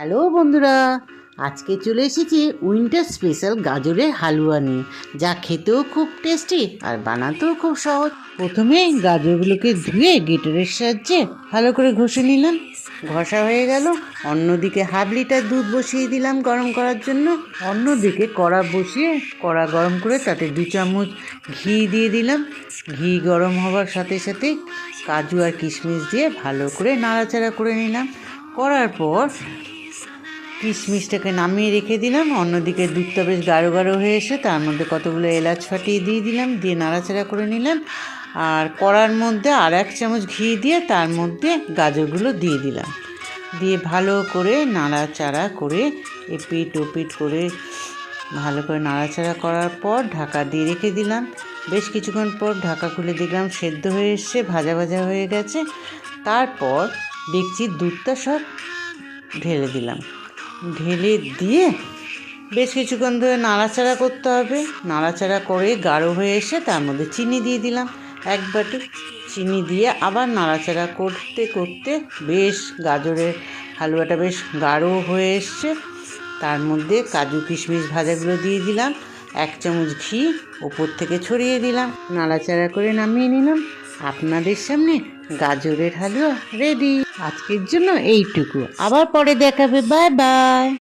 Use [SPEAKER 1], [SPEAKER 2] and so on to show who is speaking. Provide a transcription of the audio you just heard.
[SPEAKER 1] Hello বন্ধুরা, আজকে চলে এসেছি উইন্টার স্পেশাল গাজরের হালুয়া নিয়ে, যা খেতেও খুব টেস্টি আর বানাতেও খুব সহজ। প্রথমে গাজরগুলোকে ধুয়ে গ্রেটারের সাহায্যে ভালো করে ঘষে নিলাম। ঘষা হয়ে গেল, অন্যদিকে হাফ লিটার দুধ বসিয়ে দিলাম গরম করার জন্য। অন্যদিকে কড়া বসিয়ে কড়া গরম করে তাতে 2 চামচ ঘি দিয়ে দিলাম। ঘি গরম হওয়ার সাথে সাথে কাজু আর কিশমিশ দিয়ে ভালো করে নাড়াচাড়া করে নিলাম। করার পর কিশমিশটাকে নামিয়ে রেখে দিলাম। অন্যদিকে দুধটা বেশ গাঢ় গাঢ় হয়ে এসে তার মধ্যে কতগুলো এলাচ ফাটিয়ে দিয়ে দিলাম, দিয়ে নাড়াচাড়া করে নিলাম। আর কড়ার মধ্যে আর 1 চামচ ঘি দিয়ে তার মধ্যে গাজরগুলো দিয়ে দিলাম, দিয়ে ভালো করে নাড়াচাড়া করে এপিট ওপিট করে ভালো করে নাড়াচাড়া করার পর ঢাকা দিয়ে রেখে দিলাম। বেশ কিছুক্ষণ পর ঢাকা খুলে দেখলাম সেদ্ধ হয়ে এসছে, ভাজা ভাজা হয়ে গেছে। তারপর দেখছি দুধটা সব ঢেলে দিলাম। ঢেলে দিয়ে বেশ কিছুক্ষণ ধরে নাড়াচাড়া করতে হবে। নাড়াচাড়া করে গাঢ় হয়ে এসে তার মধ্যে চিনি দিয়ে দিলাম 1 বাটি। চিনি দিয়ে আবার নাড়াচাড়া করতে করতে বেশ গাজরের হালুয়াটা বেশ গাঢ় হয়ে এসছে। তার মধ্যে কাজু কিশমিশ ভাজাগুলো দিয়ে দিলাম, 1 চামচ ঘি ওপর থেকে ছড়িয়ে দিলাম, নাড়াচাড়া করে নামিয়ে নিলাম। আপনাদের সামনে গাজরের হালুয়া রেডি। আজকের জন্য এইটুকু, আবার পরে দেখাবে। Bye bye.